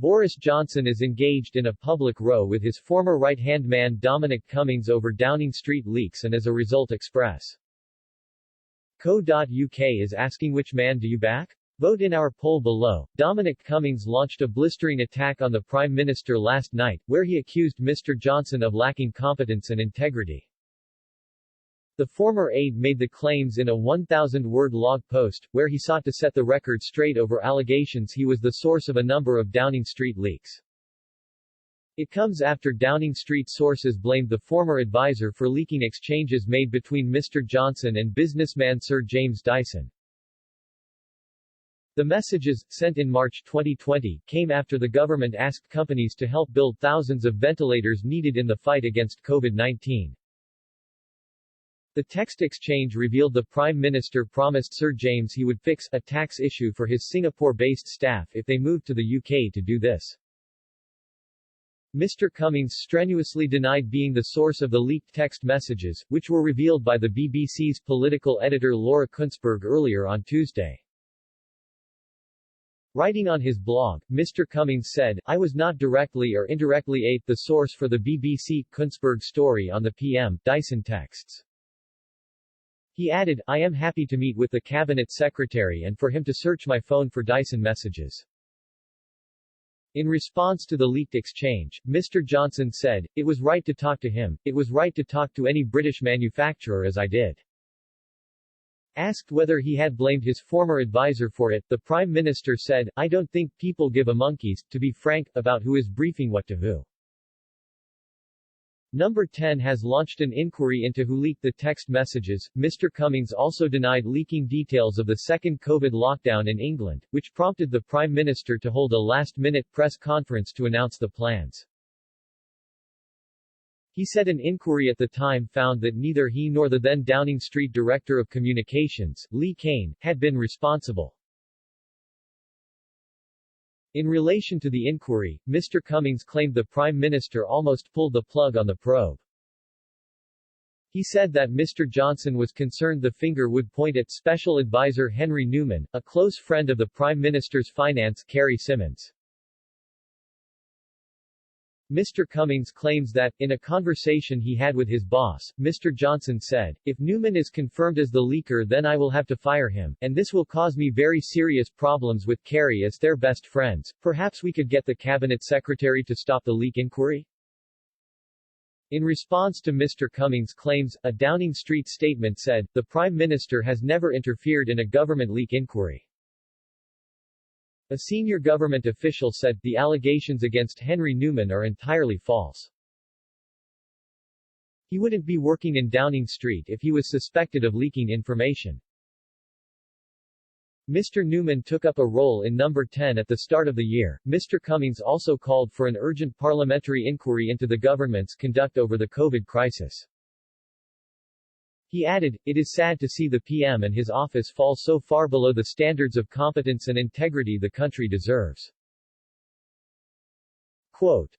Boris Johnson is engaged in a public row with his former right-hand man Dominic Cummings over Downing Street leaks and as a result Express.co.uk is asking which man do you back? Vote in our poll below. Dominic Cummings launched a blistering attack on the Prime Minister last night, where he accused Mr. Johnson of lacking competence and integrity. The former aide made the claims in a 1,000-word log post, where he sought to set the record straight over allegations he was the source of a number of Downing Street leaks. It comes after Downing Street sources blamed the former advisor for leaking exchanges made between Mr. Johnson and businessman Sir James Dyson. The messages, sent in March 2020, came after the government asked companies to help build thousands of ventilators needed in the fight against COVID-19. The text exchange revealed the Prime Minister promised Sir James he would fix a tax issue for his Singapore-based staff if they moved to the UK to do this. Mr. Cummings strenuously denied being the source of the leaked text messages, which were revealed by the BBC's political editor Laura Kunzberg earlier on Tuesday. Writing on his blog, Mr. Cummings said, "I was not directly or indirectly the source for the BBC Kunzberg story on the PM Dyson texts." He added, "I am happy to meet with the Cabinet Secretary and for him to search my phone for Dyson messages." In response to the leaked exchange, Mr. Johnson said, "It was right to talk to him, it was right to talk to any British manufacturer as I did." Asked whether he had blamed his former advisor for it, the Prime Minister said, "I don't think people give a monkeys, to be frank, about who is briefing what to who." No10 has launched an inquiry into who leaked the text messages. Mr. Cummings also denied leaking details of the second COVID lockdown in England, which prompted the Prime Minister to hold a last-minute press conference to announce the plans. He said an inquiry at the time found that neither he nor the then Downing Street Director of Communications, Lee Kane, had been responsible. In relation to the inquiry, Mr. Cummings claimed the Prime Minister almost pulled the plug on the probe. He said that Mr. Johnson was concerned the finger would point at Special Advisor Henry Newman, a close friend of the Prime Minister's finance, Carrie Symonds. Mr. Cummings claims that, in a conversation he had with his boss, Mr. Johnson said, "If Newman is confirmed as the leaker then I will have to fire him, and this will cause me very serious problems with Carrie as their best friends. Perhaps we could get the Cabinet Secretary to stop the leak inquiry?" In response to Mr. Cummings' claims, a Downing Street statement said, "The Prime Minister has never interfered in a government leak inquiry." A senior government official said, "The allegations against Henry Newman are entirely false. He wouldn't be working in Downing Street if he was suspected of leaking information." Mr. Newman took up a role in No10 at the start of the year. Mr. Cummings also called for an urgent parliamentary inquiry into the government's conduct over the COVID crisis. He added, "It is sad to see the PM and his office fall so far below the standards of competence and integrity the country deserves." Quote,